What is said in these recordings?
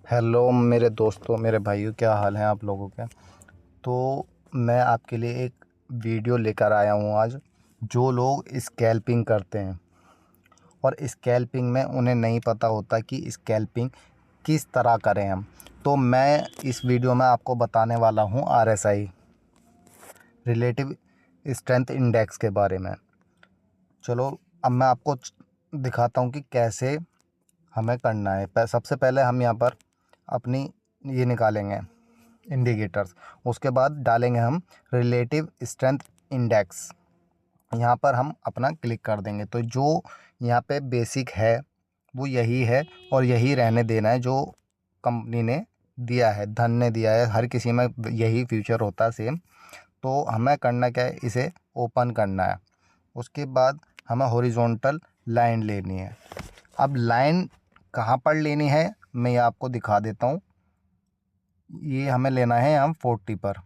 Hello मेरे दोस्तों, मेरे भाइयों, क्या हाल हैं आप लोगों के। तो मैं आपके लिए एक वीडियो लेकर आया हूँ आज। जो लोग स्कैल्पिंग करते हैं और स्कैल्पिंग में उन्हें नहीं पता होता कि स्कैल्पिंग किस तरह करें हम, तो मैं इस वीडियो में आपको बताने वाला हूँ RSI, रिलेटिव स्ट्रेंथ इंडेक्स के बारे में। चलो अब मैं आपको दिखाता हूँ कि कैसे हमें करना है। सबसे पहले हम यहाँ पर अपनी ये निकालेंगे इंडिकेटर्स। उसके बाद डालेंगे हम रिलेटिव स्ट्रेंथ इंडेक्स। यहाँ पर हम अपना क्लिक कर देंगे तो जो यहाँ पे बेसिक है वो यही है और यही रहने देना है जो कंपनी ने दिया है, धन ने दिया है। हर किसी में यही फ्यूचर होता है सेम। तो हमें करना क्या है, इसे ओपन करना है। उसके बाद हमें हॉरिजॉन्टल लाइन लेनी है। अब लाइन कहाँ पर लेनी है मैं ये आपको दिखा देता हूँ। ये हमें लेना है हम 40 पर।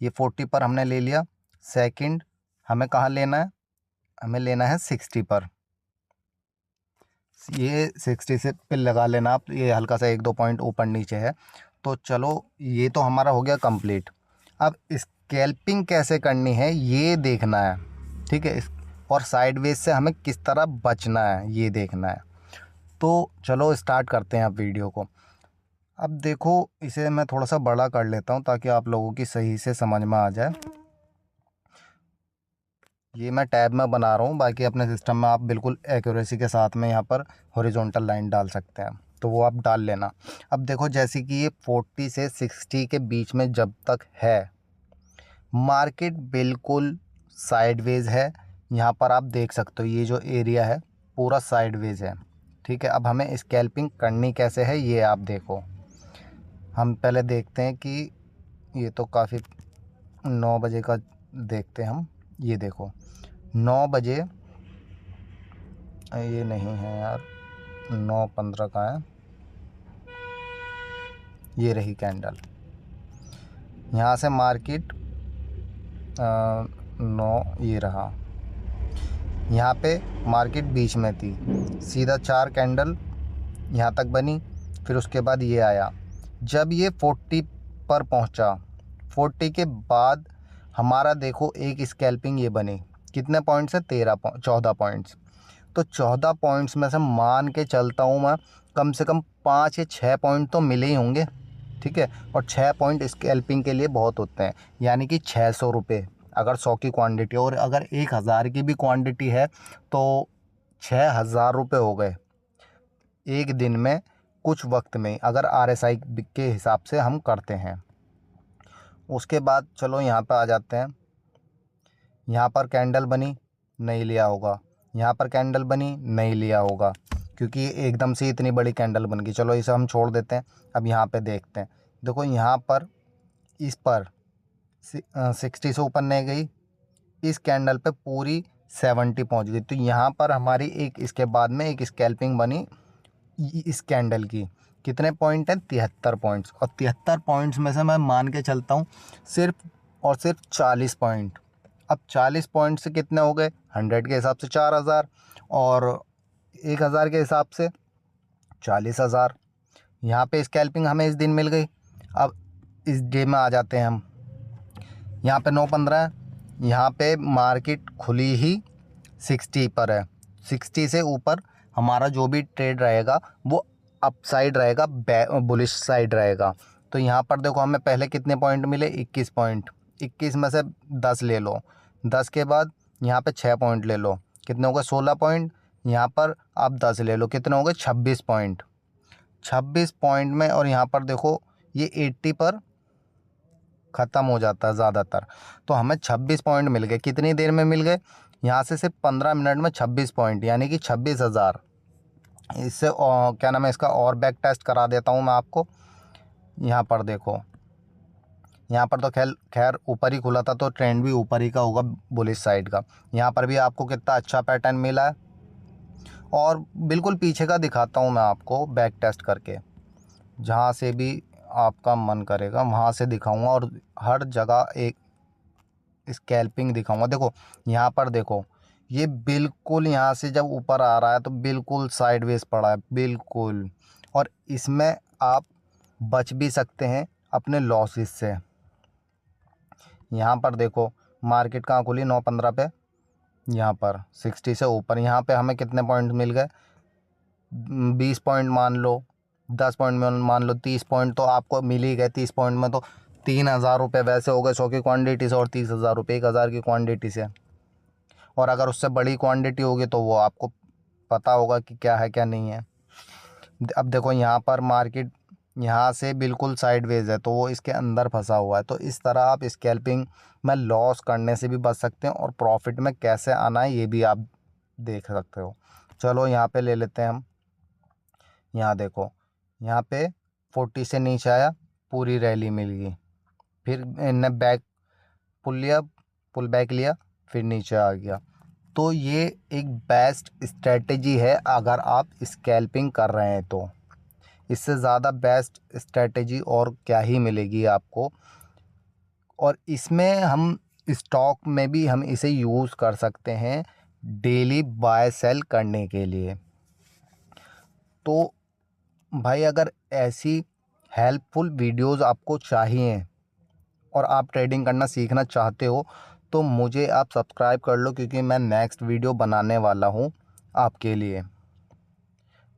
ये 40 पर हमने ले लिया। सेकंड हमें कहाँ लेना है, हमें लेना है 60 पर। ये 60 से पे लगा लेना आप। ये हल्का सा 1-2 पॉइंट ऊपर नीचे है। तो चलो ये तो हमारा हो गया कंप्लीट। अब स्कैल्पिंग कैसे करनी है ये देखना है, ठीक है। और साइडवेज से हमें किस तरह बचना है ये देखना है। तो चलो स्टार्ट करते हैं अब वीडियो को। अब देखो, इसे मैं थोड़ा सा बड़ा कर लेता हूँ ताकि आप लोगों की सही से समझ में आ जाए। ये मैं टैब में बना रहा हूँ, बाकी अपने सिस्टम में आप बिल्कुल एक्यूरेसी के साथ में यहाँ पर हॉरिजॉन्टल लाइन डाल सकते हैं, तो वो आप डाल लेना। अब देखो, जैसे कि ये 40 से 60 के बीच में जब तक है, मार्केट बिल्कुल साइडवेज है। यहाँ पर आप देख सकते हो ये जो एरिया है पूरा साइडवेज है, ठीक है। अब हमें स्कैल्पिंग करनी कैसे है ये आप देखो। हम पहले देखते हैं कि ये तो काफ़ी 9 बजे का देखते हैं हम। ये देखो 9 बजे, ये नहीं है यार, 9:15 का है। ये रही कैंडल। यहाँ से मार्केट 9, ये रहा। यहाँ पे मार्केट बीच में थी, सीधा 4 कैंडल यहाँ तक बनी। फिर उसके बाद ये आया। जब ये 40 पर पहुँचा, 40 के बाद हमारा देखो एक स्कैल्पिंग ये बनी। कितने पॉइंट्स है, 14 पॉइंट्स। तो 14 पॉइंट्स में से मान के चलता हूँ मैं, कम से कम 5 या 6 पॉइंट तो मिले ही होंगे, ठीक है। और 6 पॉइंट स्कैल्पिंग के लिए बहुत होते हैं, यानी कि 600 रुपये अगर 100 की क्वांटिटी, और अगर 1000 की भी क्वांटिटी है तो 6000 रुपये हो गए एक दिन में, कुछ वक्त में, अगर RSI के हिसाब से हम करते हैं। उसके बाद चलो यहाँ पे आ जाते हैं। यहाँ पर कैंडल बनी, नहीं लिया होगा। यहाँ पर कैंडल बनी, नहीं लिया होगा, क्योंकि एकदम से इतनी बड़ी कैंडल बन गई। चलो इसे हम छोड़ देते हैं। अब यहाँ पे देखते हैं। देखो यहाँ पर, इस पर 60 से ऊपर नहीं गई, इस कैंडल पे पूरी 70 पहुँच गई। तो यहाँ पर हमारी एक, इसके बाद में एक स्कैल्पिंग बनी इस कैंडल की। कितने पॉइंट हैं, 73 पॉइंट्स। और 73 पॉइंट्स में से मैं मान के चलता हूँ सिर्फ और सिर्फ 40 पॉइंट। अब 40 पॉइंट से कितने हो गए, 100 के हिसाब से 4000, और 1000 के हिसाब से 40,000। यहाँ पे स्कैल्पिंग हमें इस दिन मिल गई। अब इस डे में आ जाते हैं हम। यहाँ पे 9:15 है। यहाँ पे मार्केट खुली ही 60 पर है। 60 से ऊपर हमारा जो भी ट्रेड रहेगा वो अप साइड रहेगा, बुलिश साइड रहेगा। तो यहाँ पर देखो हमें पहले कितने पॉइंट मिले, 21 पॉइंट। 21 में से 10 ले लो। 10 के बाद यहाँ पे 6 पॉइंट ले लो, कितने हो गए, 16 पॉइंट। यहाँ पर आप 10 ले लो, कितने हो गए, 26 पॉइंट। 26 पॉइंट में, और यहाँ पर देखो ये 80 पर ख़त्म हो जाता है ज़्यादातर। तो हमें 26 पॉइंट मिल गए। कितनी देर में मिल गए, यहाँ से सिर्फ 15 मिनट में 26 पॉइंट, यानी कि 26,000। इससे क्या नाम है इसका, और बैक टेस्ट करा देता हूँ मैं आपको। यहाँ पर देखो, यहाँ पर तो खैर ऊपर ही खुला था, तो ट्रेंड भी ऊपर ही का होगा, बुलिश साइड का। यहाँ पर भी आपको कितना अच्छा पैटर्न मिला है। और बिल्कुल पीछे का दिखाता हूँ मैं आपको बैक टेस्ट करके। जहाँ से भी आपका मन करेगा वहाँ से दिखाऊंगा, और हर जगह एक स्कैल्पिंग दिखाऊंगा। देखो यहाँ पर देखो, ये बिल्कुल यहाँ से जब ऊपर आ रहा है तो बिल्कुल साइडवेज पड़ा है, बिल्कुल। और इसमें आप बच भी सकते हैं अपने लॉसेस से। यहाँ पर देखो मार्केट कहाँ खुली 9:15 पे, यहाँ पर 60 से ऊपर। यहाँ पे हमें कितने पॉइंट मिल गए, 20 पॉइंट मान लो, 10 पॉइंट में मान लो 30 पॉइंट तो आपको मिल ही गए। 30 पॉइंट में तो 3,000 रुपये वैसे हो गए 100 की क्वांटिटी से, और 30,000 रुपये 1,000 की क्वांटिटी से। और अगर उससे बड़ी क्वांटिटी होगी तो वो आपको पता होगा कि क्या है क्या नहीं है। अब देखो यहाँ पर मार्केट यहाँ से बिल्कुल साइडवेज है, तो वो इसके अंदर फंसा हुआ है। तो इस तरह आप स्कैल्पिंग में लॉस करने से भी बच सकते हैं और प्रॉफिट में कैसे आना है ये भी आप देख सकते हो। चलो यहाँ पे ले लेते हैं हम। यहाँ देखो, यहाँ पे 40 से नीचे आया, पूरी रैली मिल गई, फिर इनने बैक पुल लिया, पुल बैक लिया, फिर नीचे आ गया। तो ये एक बेस्ट स्ट्रेटजी है अगर आप स्कैल्पिंग कर रहे हैं तो। इससे ज़्यादा बेस्ट स्ट्रेटजी और क्या ही मिलेगी आपको। और इसमें हम स्टॉक में भी हम इसे यूज़ कर सकते हैं डेली बाय सेल करने के लिए। तो भाई अगर ऐसी हेल्पफुल वीडियोस आपको चाहिए और आप ट्रेडिंग करना सीखना चाहते हो तो मुझे आप सब्सक्राइब कर लो, क्योंकि मैं नेक्स्ट वीडियो बनाने वाला हूँ आपके लिए।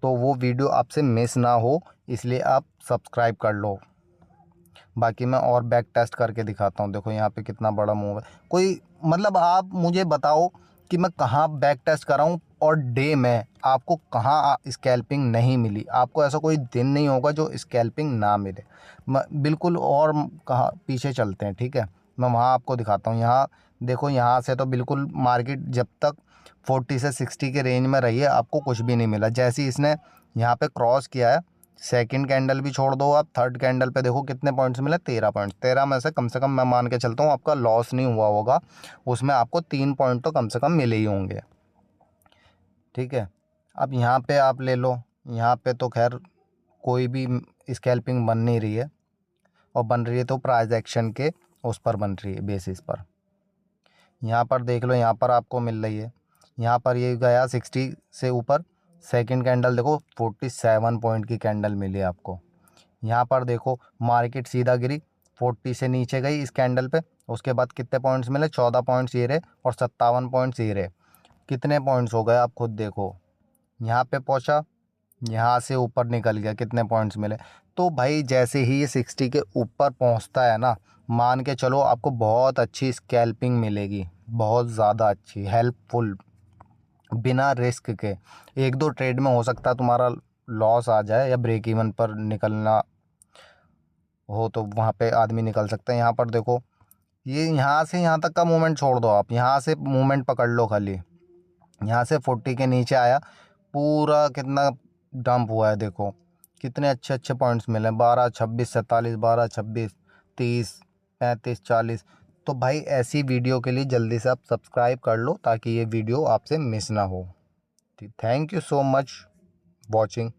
तो वो वीडियो आपसे मिस ना हो इसलिए आप सब्सक्राइब कर लो। बाकी मैं और बैक टेस्ट करके दिखाता हूँ। देखो यहाँ पे कितना बड़ा मूव है। कोई मतलब आप मुझे बताओ कि मैं कहाँ बैक टेस्ट कराऊँ और डे में आपको कहाँ स्कैल्पिंग नहीं मिली। आपको ऐसा कोई दिन नहीं होगा जो स्कैल्पिंग ना मिले। बिल्कुल। और कहाँ पीछे चलते हैं, ठीक है, मैं वहाँ आपको दिखाता हूँ। यहाँ देखो, यहाँ से तो बिल्कुल मार्केट जब तक 40 से 60 के रेंज में रही है आपको कुछ भी नहीं मिला। जैसे ही इसने यहाँ पे क्रॉस किया है, सेकंड कैंडल भी छोड़ दो आप, थर्ड कैंडल पे देखो कितने पॉइंट्स मिले, 13 पॉइंट्स। 13 में से कम मैं मान के चलता हूँ आपका लॉस नहीं हुआ होगा, उसमें आपको 3 पॉइंट तो कम से कम मिले ही होंगे, ठीक है। अब यहाँ पे आप ले लो, यहाँ पे तो खैर कोई भी स्कैल्पिंग बन नहीं रही है, और बन रही है तो प्राइस एक्शन के उस पर बन रही है, बेसिस पर। यहाँ पर देख लो, यहाँ पर आपको मिल रही है। यहाँ पर ये गया 60 से ऊपर, सेकंड कैंडल देखो 47 पॉइंट की कैंडल मिली आपको। यहाँ पर देखो मार्केट सीधा गिरी, 40 से नीचे गई इस कैंडल पे, उसके बाद कितने पॉइंट्स मिले, 14 पॉइंट्स ये रहे और 57 पॉइंट्स ये रहे। कितने पॉइंट्स हो गए आप खुद देखो। यहाँ पे पहुँचा, यहाँ से ऊपर निकल गया, कितने पॉइंट्स मिले। तो भाई जैसे ही ये 60 के ऊपर पहुँचता है ना, मान के चलो आपको बहुत अच्छी स्कैल्पिंग मिलेगी, बहुत ज़्यादा अच्छी, हेल्पफुल, बिना रिस्क के। 1-2 ट्रेड में हो सकता है तुम्हारा लॉस आ जाए या ब्रेक इवन पर निकलना हो, तो वहाँ पे आदमी निकल सकता है। यहाँ पर देखो, ये यहाँ से यहाँ तक का मूवमेंट छोड़ दो, आप यहाँ से मूवमेंट पकड़ लो खाली। यहाँ से 40 के नीचे आया, पूरा कितना डंप हुआ है देखो, कितने अच्छे अच्छे पॉइंट्स मिले, 12, 26, 47, 12, 26, 30, 35, 40। तो भाई ऐसी वीडियो के लिए जल्दी से आप सब्सक्राइब कर लो ताकि ये वीडियो आपसे मिस ना हो। Thank you so much watching.